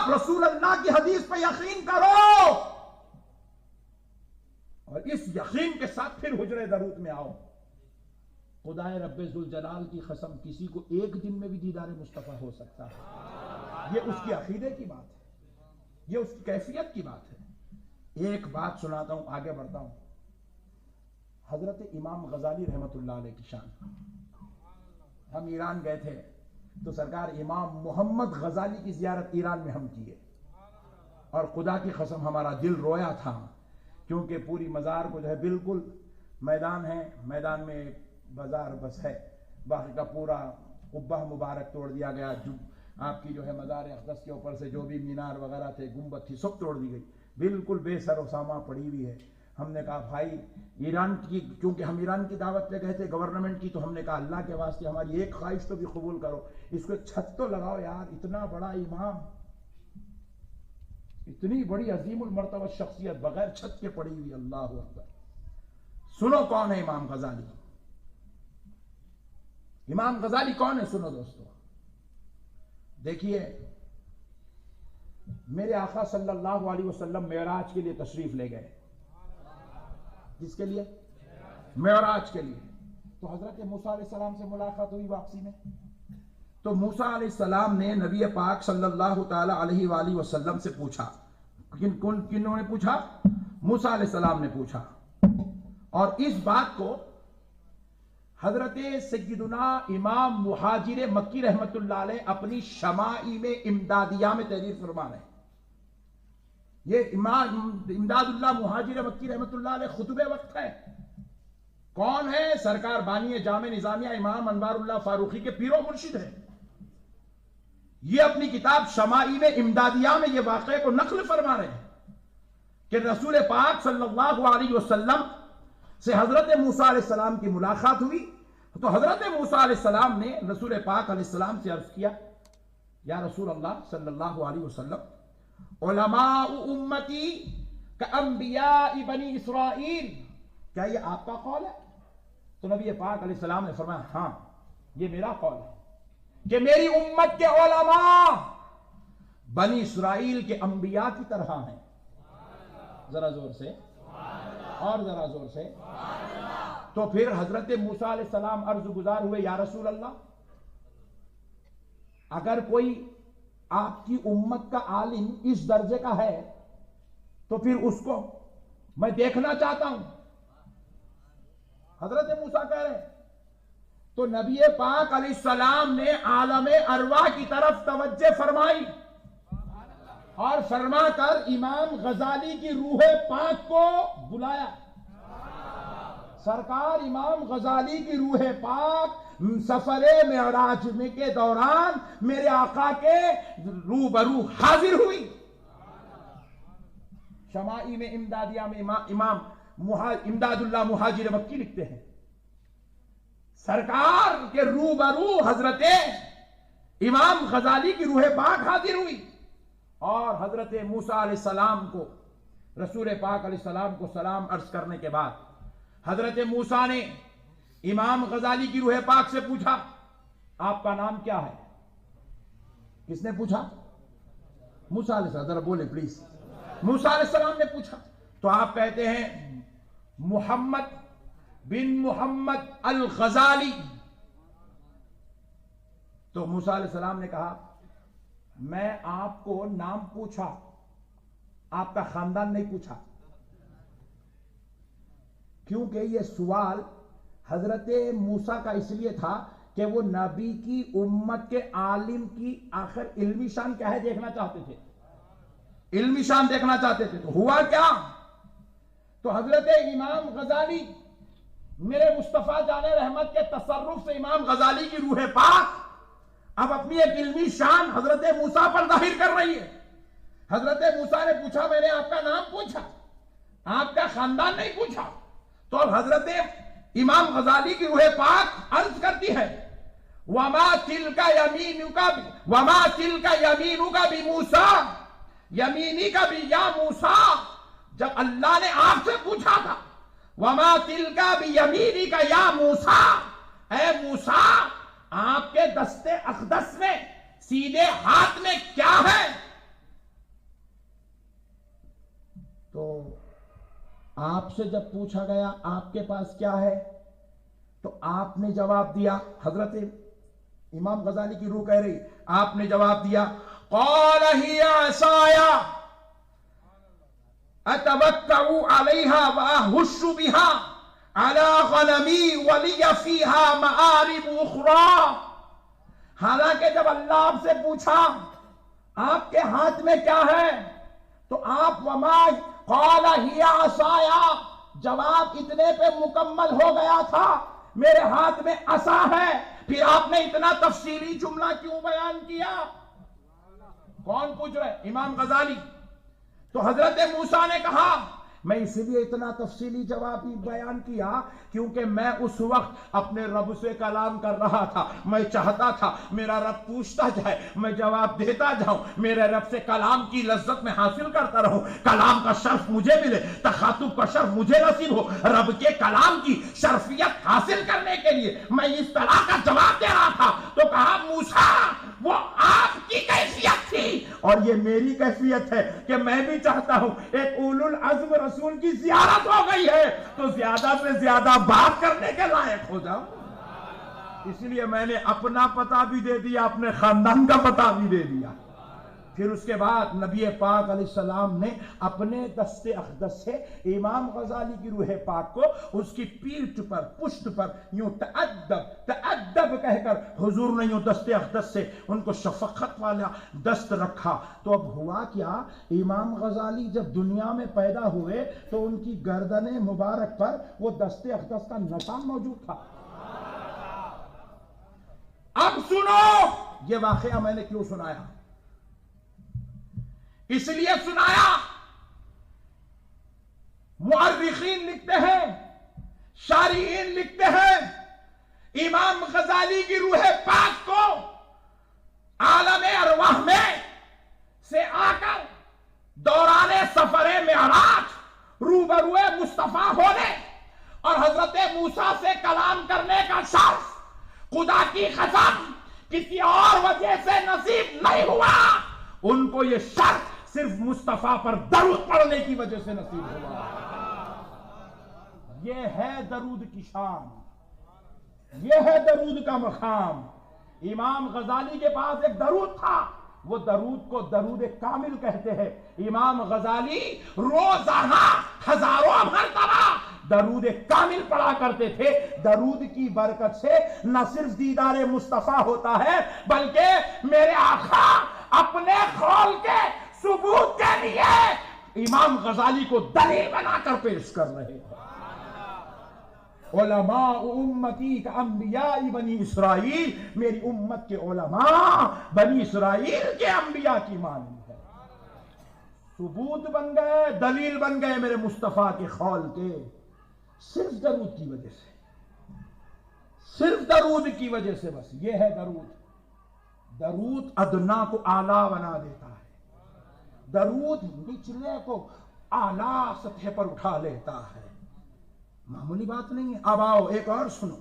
آپ رسول اللہ کی حدیث پہ یقین کرو اور اس یقین کے ساتھ پھر حجرے درود میں آؤ. خدائے رب ذوالجلال کی قسم کسی کو ایک دن میں بھی دیدار مصطفیٰ ہو سکتا ہے. یہ اس کی عقیدے کی بات ہے, یہ اس کی کیفیت کی بات ہے. ایک بات سناتا ہوں, آگے بڑھتا ہوں. حضرت امام غزالی رحمت اللہ علیہ کی شان. ہم ایران گئے تھے تو سرکار امام محمد غزالی کی زیارت ایران میں ہم کیے اور خدا کی قسم ہمارا دل رویا تھا, کیونکہ پوری مزار کو جو ہے بالکل میدان ہے, میدان میں بازار بس ہے, باقی کا پورا قبہ مبارک توڑ دیا گیا. جو آپ کی جو ہے مزار اقدس کے اوپر سے جو بھی مینار وغیرہ تھے, گنبد تھی, سب توڑ دی گئی, بالکل بے سر و ساما پڑی ہوئی ہے. ہم نے کہا بھائی ایران کی, کیونکہ ہم ایران کی دعوت پہ گئے تھے گورنمنٹ کی, تو ہم نے کہا اللہ کے واسطے ہماری ایک خواہش تو بھی قبول کرو, اس کو ایک چھت تو لگاؤ یار. اتنا بڑا امام, اتنی بڑی عظیم المرتبہ شخصیت بغیر چھت کے پڑی ہوئی. اللہ اکبر. سنو کون ہے امام غزالی. امام غزالی کون ہے سنو دوستو. دیکھیے میرے آقا صلی اللہ علیہ وسلم معراج کے لیے تشریف لے گئے. کس کے لیے؟ معراج کے لیے. تو حضرت موسیٰ علیہ السلام سے ملاقات ہوئی واپسی میں. تو موسیٰ علیہ السلام نے نبی پاک صلی اللہ تعالی علیہ وآلہ وسلم سے پوچھا. کنہوں نے پوچھا؟ موسیٰ علیہ السلام نے پوچھا. اور اس بات کو حضرت سیدنا امام مہاجر مکی رحمت اللہ علیہ اپنی شمائل امدادیہ میں تحریر فرما رہے ہیں. یہ امام امداد اللہ مہاجر مکی رحمت اللہ علیہ خطبہ وقت ہے. کون ہے؟ سرکار بانی جامع نظامیہ امام انوار اللہ فاروقی کے پیر و مرشد ہے. یہ اپنی کتاب شمائل امدادیہ میں یہ واقعے کو نقل فرما رہے ہیں کہ رسول پاک صلی اللہ علیہ وسلم سے حضرت موسیٰ علیہ السلام کی ملاقات ہوئی. تو حضرت موسیٰ علیہ السلام نے رسول پاک علیہ السلام سے عرض کیا, یا رسول اللہ صلی اللہ علیہ وسلم, علماء امتی کانبیاء بنی اسرائیل, کیا یہ آپ کا قول ہے؟ تو نبی پاک علیہ السلام نے فرمایا ہاں یہ میرا قول ہے کہ میری امت کے علماء بنی اسرائیل کے انبیاء کی طرح ہیں. ذرا زور سے اور ذرا زور سے. تو پھر حضرت موسیٰ علیہ السلام عرض گزار ہوئے, یا رسول اللہ اگر کوئی آپ کی امت کا عالم اس درجے کا ہے تو پھر اس کو میں دیکھنا چاہتا ہوں. حضرت موسیٰ کہہ رہے ہیں. تو نبی پاک علیہ السلام نے عالم ارواح کی طرف توجہ فرمائی اور فرما کر امام غزالی کی روح پاک کو بلایا. سرکار امام غزالی کی روح پاک سفر معراج میں کے دوران میرے آقا کے روبرو حاضر ہوئی. شمائل میں امدادیہ میں امام امداد اللہ مہاجر مکی لکھتے ہیں سرکار کے روبرو حضرت امام غزالی کی روح پاک حاضر ہوئی اور حضرت موسیٰ علیہ السلام کو, رسول پاک علیہ السلام کو سلام عرض کرنے کے بعد حضرت موسیٰ نے امام غزالی کی روح پاک سے پوچھا آپ کا نام کیا ہے؟ کس نے پوچھا؟ موسیٰ علیہ السلام. ذرا بولے پلیز. موسیٰ علیہ السلام نے پوچھا. تو آپ کہتے ہیں محمد بن محمد الغزالی. تو موسیٰ علیہ السلام نے کہا میں آپ کو نام پوچھا, آپ کا خاندان نہیں پوچھا, کیونکہ یہ سوال حضرت موسیٰ کا اس لیے تھا کہ وہ نبی کی امت کے عالم کی آخر علمی شان کیا ہے دیکھنا چاہتے تھے, علمی شان دیکھنا چاہتے تھے. تو ہوا کیا؟ تو حضرت امام غزالی میرے مصطفیٰ جان رحمت کے تصرف سے امام غزالی کی روح پاک اب اپنی ایک علمی شان حضرت موسیٰ پر ظاہر کر رہی ہے. حضرت موسیٰ نے پوچھا میں نے آپ کا نام پوچھا, آپ کا خاندان نہیں پوچھا. تو اب حضرت امام غزالی کی روح پاک عرض کرتی ہے وَمَا تِلْكَ يَمِينُكَ بِمُوسَىٰ, یمینی کا بھی یا موسیٰ. جب اللہ نے آپ سے پوچھا تھا وَمَا تِلْكَ بِيَمِينِكَ یا موسیٰ, اے موسیٰ آپ کے دستے اقدس میں سیدھے ہاتھ میں کیا ہے؟ آپ سے جب پوچھا گیا آپ کے پاس کیا ہے تو آپ نے جواب دیا، حضرت امام غزالی کی روح کہہ رہی، آپ نے جواب دیا قال ہی عصایا اتوکأ علیہا واہش بہا علی غنمی ولی فیہا مآرب اخری۔ حالانکہ جب اللہ آپ سے پوچھا آپ کے ہاتھ میں کیا ہے تو آپ وما قال ہی عصایا، جواب اتنے پہ مکمل ہو گیا تھا، میرے ہاتھ میں عصا ہے، پھر آپ نے اتنا تفصیلی جملہ کیوں بیان کیا؟ کون پوچھ رہے؟ امام غزالی۔ تو حضرت موسیٰ نے کہا میں اس لیے اتنا تفصیلی جواب بیان کیا کیونکہ میں اس وقت اپنے رب سے کلام کر رہا تھا، میں چاہتا تھا میرا رب پوچھتا جائے میں جواب دیتا جاؤں، میرے رب سے کلام کی لذت میں حاصل کرتا رہوں، کلام کا شرف مجھے ملے، تخاطب کا شرف مجھے نصیب ہو، رب کے کلام کی شرفیت حاصل کرنے کے لیے میں اس طرح کا جواب دے رہا تھا۔ تو کہا موسیٰ وہ آپ کی کیفیت تھی اور یہ میری کیفیت ہے کہ میں بھی چاہتا ہوں ایک اولو العزم رسول کی زیارت ہو گئی ہے تو زیادہ سے زیادہ بات کرنے کے لائق ہو جاؤ، اس لیے میں نے اپنا پتہ بھی دے دیا، اپنے خاندان کا پتہ بھی دے دیا۔ پھر اس کے بعد نبی پاک علیہ السلام نے اپنے دست اقدس سے امام غزالی کی روح پاک کو اس کی پیٹھ پر پشت پر یوں تأدب کہہ کر حضور نے یوں دست اقدس سے ان کو شفقت والا دست رکھا۔ تو اب ہوا کیا، امام غزالی جب دنیا میں پیدا ہوئے تو ان کی گردن مبارک پر وہ دست اقدس کا نشان موجود تھا۔ اب سنو یہ واقعہ میں نے کیوں سنایا، اس لیے سنایا مؤرخین لکھتے ہیں، شارحین لکھتے ہیں، امام غزالی کی روح پاک کو عالم ارواح میں سے آ کر دوران سفر معراج روبرو مصطفیٰ ہونے اور حضرت موسیٰ سے کلام کرنے کا شرف خدا کی قسم کسی اور وجہ سے نصیب نہیں ہوا، ان کو یہ شرف صرف مصطفیٰ پر درود پڑھنے کی وجہ سے نصیب ہوا۔ یہ ہے درود کی شان، یہ ہے درود کا مقام۔ امام غزالی کے پاس ایک درود تھا، وہ درود کو درود کامل کہتے ہیں۔ امام غزالی روزانہ ہزاروں مرتبہ درود کامل پڑھا کرتے تھے۔ درود کی برکت سے نہ صرف دیدار مصطفیٰ ہوتا ہے بلکہ میرے آقا اپنے قول کے ثبوت کے لیے امام غزالی کو دلیل بنا کر پیش کر رہے ہیں۔ علماء امتی کا انبیاء بنی اسرائیل، میری امت کے علماء بنی اسرائیل کے انبیاء کی مانند ہے۔ ثبوت بن گئے، دلیل بن گئے میرے مصطفیٰ کے قول کے، صرف درود کی وجہ سے، صرف درود کی وجہ سے۔ بس یہ ہے درود۔ درود ادنا کو اعلیٰ بنا دیتا ہے، درود نچلے کو اعلیٰ سطح پر اٹھا لیتا ہے، معمولی بات نہیں ہے۔ اب آؤ ایک اور سنو،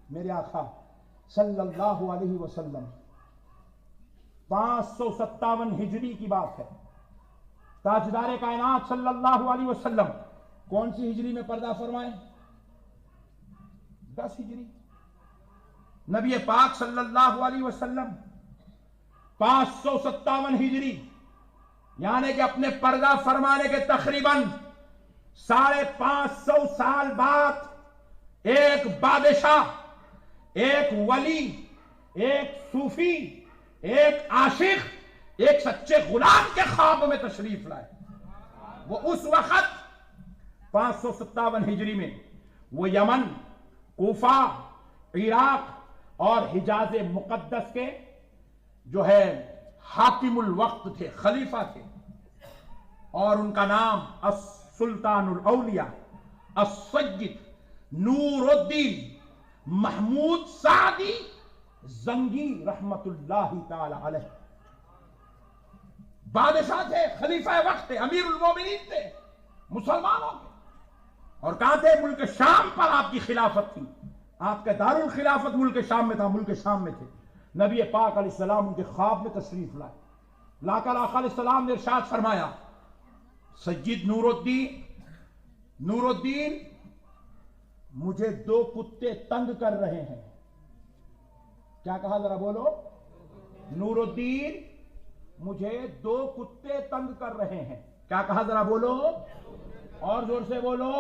میرے آقا صلی اللہ علیہ وسلم 557 ہجری کی بات ہے، تاجدار کائنات صلی اللہ علیہ وسلم کون سی ہجری میں پردہ فرمائے؟ 10 ہجری۔ نبی پاک صلی اللہ علیہ وسلم 557 ہجری یعنی کہ اپنے پردہ فرمانے کے تقریباً 550 سال بعد ایک بادشاہ، ایک ولی، ایک صوفی، ایک عاشق، ایک سچے غلام کے خواب میں تشریف لائے۔ وہ اس وقت 557 ہجری میں وہ یمن، کوفہ، عراق اور حجاز مقدس کے جو ہے حاکم الوقت تھے، خلیفہ تھے، اور ان کا نام السلطان الاولیاء السید نور الدین محمود سعدی زنگی رحمت اللہ تعالی علیہ بادشاہ تھے، خلیفہ وقت تھے، امیر المومنین تھے مسلمانوں کے، اور کہاں تھے؟ ملک شام پر آپ کی خلافت تھی، آپ کا دار الخلافت ملک شام میں تھا، ملک شام میں تھے۔ نبی پاک علیہ السلام ان کے خواب میں تشریف لائے، لا کر آقا علیہ السلام نے ارشاد فرمایا سید نور الدین نور الدین مجھے دو کتے تنگ کر رہے ہیں. کیا کہا ذرا بولو؟ نور الدین مجھے دو کتے تنگ کر رہے ہیں. کیا کہا ذرا بولو؟ اور زور سے بولو.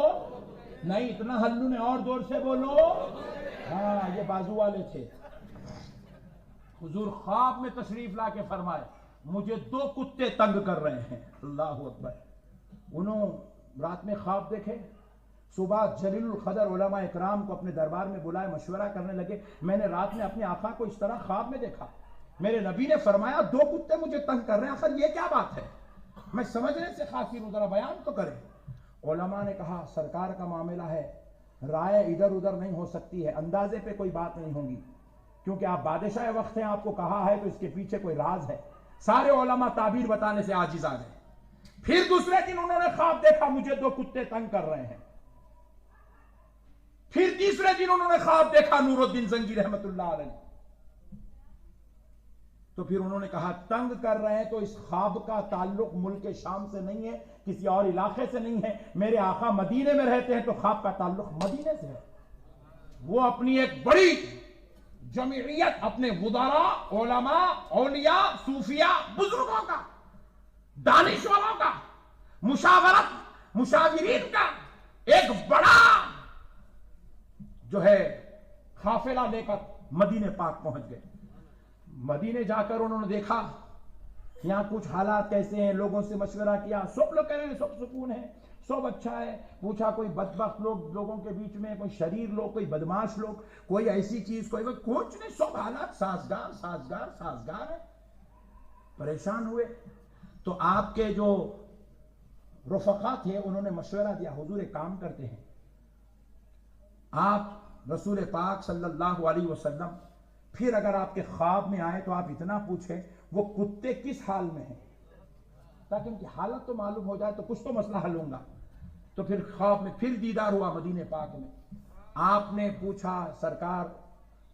نہیں اتنا ہلو نے، اور زور سے بولو. ہاں یہ بازو والے تھے. حضور خواب میں تشریف لا کے فرمائے مجھے دو کتے تنگ کر رہے ہیں. اللہ اکبر. انہوں رات میں خواب دیکھے. صبح جلیل القدر علماء اکرام کو اپنے دربار میں بلائے، مشورہ کرنے لگے. میں نے رات میں اپنے آقا کو اس طرح خواب میں دیکھا، میرے نبی نے فرمایا دو کتے مجھے تنگ کر رہے ہیں، آخر یہ کیا بات ہے؟ میں سمجھنے سے خاصی ہوں، ذرا بیان تو کریں. علماء نے کہا سرکار کا معاملہ ہے، رائے ادھر ادھر نہیں ہو سکتی ہے، اندازے پہ کوئی بات نہیں ہوگی، کیونکہ آپ بادشاہ وقت ہیں، آپ کو کہا ہے تو اس کے پیچھے کوئی راز ہے. سارے علماء تعبیر بتانے سے عاجز آ گئے. پھر دوسرے دن انہوں نے خواب دیکھا مجھے دو کتے تنگ کر رہے ہیں. پھر تیسرے دن انہوں نے خواب دیکھا نور الدین زنگی رحمت اللہ علیہ. تو پھر انہوں نے کہا تنگ کر رہے ہیں تو اس خواب کا تعلق ملک شام سے نہیں ہے، کسی اور علاقے سے نہیں ہے. میرے آقا مدینے میں رہتے ہیں تو خواب کا تعلق مدینے سے ہے. وہ اپنی ایک بڑی جمعیت، اپنے وزراء، علماء، اولیاء، صوفیاء، بزرگوں کا، دانشوروں کا، مشاورین کا ایک بڑا جو ہے قافلہ لے کر مدینے پاک پہنچ گئے. مدینے جا کر انہوں نے دیکھا یہاں کچھ حالات کیسے ہیں، لوگوں سے مشورہ کیا. سب لوگ کہہ رہے ہیں سب سکون ہے، سب اچھا ہے. پوچھا کوئی بدبخت لوگوں کے بیچ میں کوئی شریر لوگ، کوئی بدماش لوگ، کوئی ایسی چیز، کوئی کچھ نہیں، سب حالات سازگار ہے. پریشان ہوئے تو آپ کے جو رفقا تھے انہوں نے مشورہ دیا حضور ایک کام کرتے ہیں، آپ رسول پاک صلی اللہ علیہ وسلم پھر اگر آپ کے خواب میں آئے تو آپ اتنا پوچھیں وہ کتے کس حال میں ہیں، تاکہ ان کی حالت تو معلوم ہو جائے تو کچھ تو مسئلہ حل ہوگا. تو پھر خواب میں پھر دیدار ہوا مدینے پاک میں. آپ نے پوچھا سرکار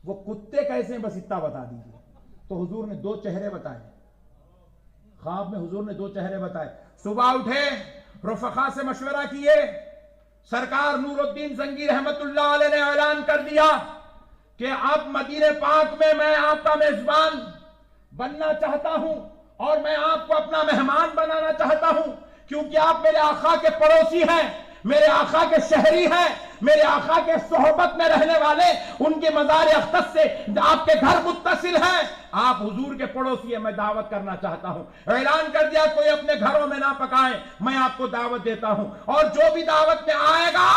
وہ کتے کیسے ہیں بس اتنا بتا دیجیے. تو حضور نے دو چہرے بتائے. خواب میں حضور نے دو چہرے بتائے. صبح اٹھے، رفقا سے مشورہ کیے، سرکار نور الدین زنگی رحمت اللہ علیہ نے اعلان کر دیا کہ اب مدینے پاک میں آپ کا میزبان بننا چاہتا ہوں اور میں آپ کو اپنا مہمان بنانا چاہتا ہوں، کیونکہ آپ میرے آقا کے پڑوسی ہیں، میرے آقا کے شہری ہیں، میرے آقا کے صحبت میں رہنے والے، ان کے مزار اقدس سے آپ کے گھر متصل ہیں، آپ حضور کے پڑوسی ہیں، میں دعوت کرنا چاہتا ہوں. اعلان کر دیا کوئی اپنے گھروں میں نہ پکائے، میں آپ کو دعوت دیتا ہوں، اور جو بھی دعوت میں آئے گا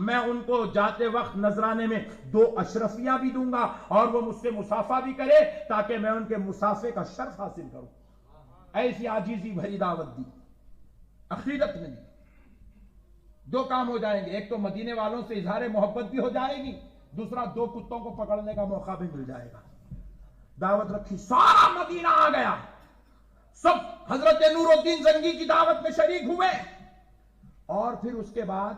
میں ان کو جاتے وقت نذرانے میں 2 اشرفیاں بھی دوں گا اور وہ مجھ سے مصافحہ بھی کرے تاکہ میں ان کے مصافحے کا شرف حاصل کروں. ایسی عاجزی بھری دعوت دی، عقیدت میں دی. 2 کام ہو جائیں گے، ایک تو مدینے والوں سے اظہار محبت بھی ہو جائے گی، دوسرا 2 کتوں کو پکڑنے کا موقع بھی مل جائے گا. دعوت رکھی، سارا مدینہ آ گیا، سب حضرت نور الدین زنگی کی دعوت میں شریک ہوئے. اور پھر اس کے بعد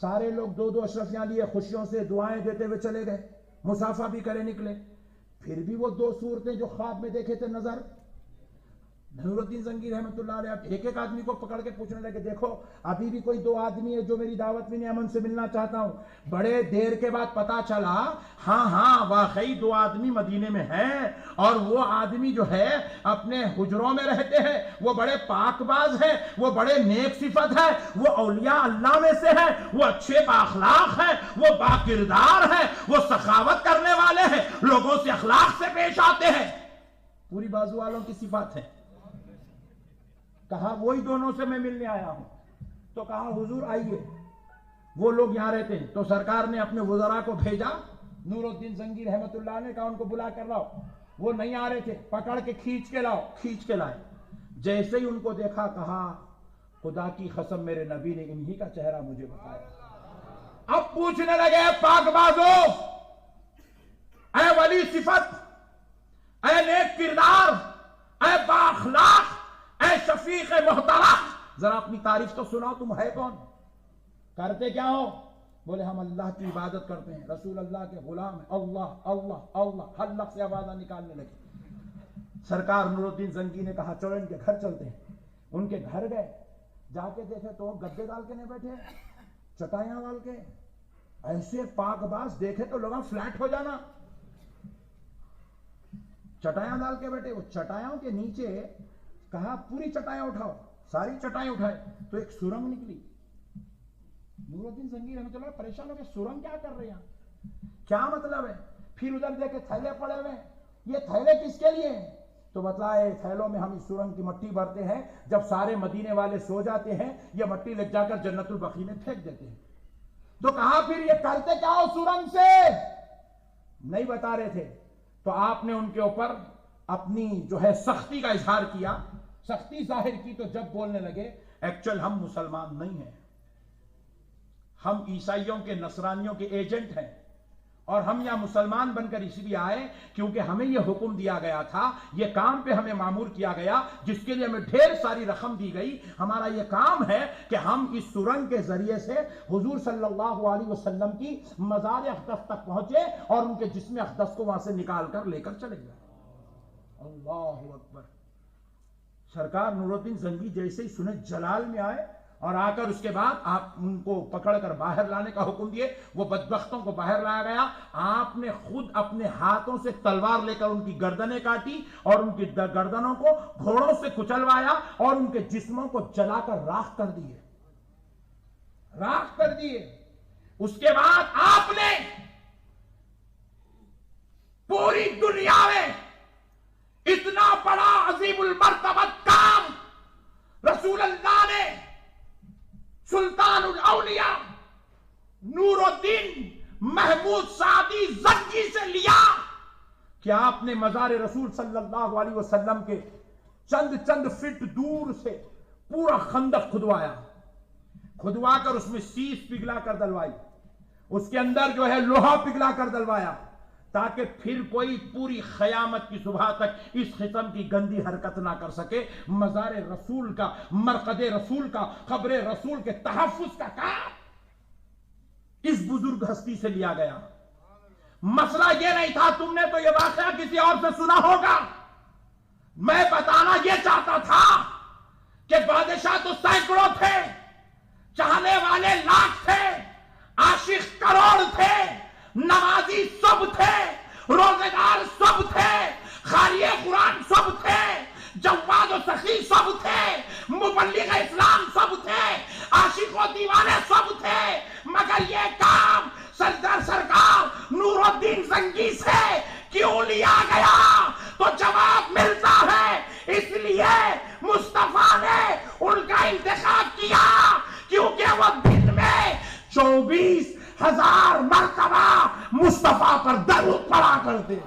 سارے لوگ 2 اشرفیاں لیے خوشیوں سے دعائیں دیتے ہوئے چلے گئے، مصافحہ بھی کرے نکلے. پھر بھی وہ 2 صورتیں جو خواب میں دیکھے تھے نظر. نور الدین زنگی رحمت اللہ علیہ ایک آدمی کو پکڑ کے پوچھنے لگے دیکھو ابھی بھی کوئی 2 آدمی ہے جو میری دعوت میں نہیں، امن سے ملنا چاہتا ہوں. بڑے دیر کے بعد پتا چلا ہاں واقعی 2 آدمی مدینے میں ہیں، اور وہ آدمی جو ہے اپنے حجروں میں رہتے ہیں، وہ بڑے پاک باز ہیں، وہ بڑے نیک صفت ہیں، وہ اولیاء اللہ میں سے ہیں، وہ اچھے بااخلاق ہیں، وہ باکردار ہیں، وہ سخاوت کرنے والے ہیں، لوگوں سے اخلاق سے پیش آتے ہیں. پوری بازو والوں کی صفات ہے. کہا وہی دونوں سے میں ملنے آیا ہوں. تو کہا حضور آئیے. وہ لوگ یہاں رہتے ہیں تو سرکار نے اپنے وزراء کو بھیجا. نور الدین زنگی رحمت اللہ نے کہا ان کو بلا کر لاؤ. وہ نہیں آ رہے تھے، پکڑ کے کھینچ کے لاؤ. کھینچ کے لائے. جیسے ہی ان کو دیکھا کہا خدا کی قسم میرے نبی نے انہی کا چہرہ مجھے بتایا. اب پوچھنے لگے پاک بازو، اے ولی صفت، اے نیک کردار، اے بااخلاق، اے شفیق محترم، ذرا اپنی تعریف تو سناؤ، تم ہے کون، کرتے کیا ہو؟ بولے ہم اللہ کی عبادت کرتے ہیں، رسول اللہ کے غلام ہیں، اللہ اللہ اللہ، ہر لفظ سے آوازیں نکالنے لگے. سرکار نور الدین زنگی نے کہا چلو ان کے گھر چلتے ہیں. ان کے گھر گئے، جا کے دیکھے تو وہ گدے ڈال کے نہیں بیٹھے، چٹائیاں ڈال کے ایسے پاک باز دیکھے تو لوگاں فلیٹ ہو جانا. چٹائیاں ڈال کے بیٹھے. وہ چٹائیوں کے نیچے کہا پوری چٹائیاں اٹھاؤ, ساری چٹائیں اٹھائے تو ایک سرنگ نکلی. نور الدین زنگی رحمۃ اللہ پریشان ہو گئے, سرنگ کیا کر رہے ہیں, کیا مطلب ہے؟ پھر ادھر دیکھے تھیلے پڑے ہوئے, یہ تھیلے کس کے لیے ہیں؟ تو بتلائے تھیلوں میں ہم اس سرنگ کی مٹی بھرتے ہیں, جب سارے مدینے والے سو جاتے ہیں یہ مٹی لے جا کر جنت البقیع میں پھینک دیتے ہیں. تو کہا پھر یہ کرتے کیا ہو سرنگ سے؟ نہیں بتا رہے تھے. تو آپ نے ان کے اوپر اپنی جو ہے سختی کا اظہار کیا, سختی ظاہر کی. تو جب بولنے لگے ایکچوئل ہم مسلمان نہیں ہیں, ہم عیسائیوں کے نصرانیوں کے ایجنٹ ہیں, اور ہم یہاں مسلمان بن کر اس لیے آئے کیونکہ ہمیں یہ حکم دیا گیا تھا, یہ کام پہ ہمیں مامور کیا گیا جس کے لیے ہمیں ڈھیر ساری رقم دی گئی. ہمارا یہ کام ہے کہ ہم اس سرنگ کے ذریعے سے حضور صلی اللہ علیہ وسلم کی مزار اقدس تک پہنچے اور ان کے جسم اقدس کو وہاں سے نکال کر لے کر چلے گئے. اللہ اکبر. سرکار نور الدین زنگی جیسے ہی سنے جلال میں آئے اور آ کر اس کے بعد آپ ان کو پکڑ کر باہر لانے کا حکم دیے. وہ بدبختوں کو باہر لایا گیا. آپ نے خود اپنے ہاتھوں سے تلوار لے کر ان کی گردنیں کاٹی اور ان کی گردنوں کو گھوڑوں سے کچلوایا اور ان کے جسموں کو جلا کر راکھ کر دیے, راکھ کر دیے. اس کے بعد آپ نے پوری دنیا میں اتنا بڑا عظیم المرتبت کام رسول اللہ نے سلطان الاولیاء نور الدین محمود سعدی زنگی سے لیا کہ آپ نے مزار رسول صلی اللہ علیہ وسلم کے چند فٹ دور سے پورا خندق کھدوایا, کھدوا کر اس میں سیس پگھلا کر ڈلوائی, اس کے اندر جو ہے لوہا پگھلا کر ڈلوایا تاکہ پھر کوئی پوری قیامت کی صبح تک اس قسم کی گندی حرکت نہ کر سکے. مزار رسول کا, مرقد رسول کا, قبر رسول کے تحفظ کا کام اس بزرگ ہستی سے لیا گیا. مسئلہ یہ نہیں تھا, تم نے تو یہ واقعہ کسی اور سے سنا ہوگا, میں بتانا یہ چاہتا تھا کہ بادشاہ تو سینکڑوں تھے, چاہنے والے لاکھ تھے, عاشق کروڑ تھے, نمازی سب تھے, روزگار سب تھے, قاری قرآن سب تھے, جواد و سخی سب تھے, مبلغ اسلام سب تھے, عاشق و دیوانے سب تھے, مگر یہ کام سرکار نور الدین زنگی سے کیوں لیا گیا؟ تو جواب ملتا ہے اس لیے مصطفیٰ نے ان کا انتخاب کیا کیونکہ وہ دن میں 24,000 مرتبہ مصطفیٰ پر درود پڑھا کرتے.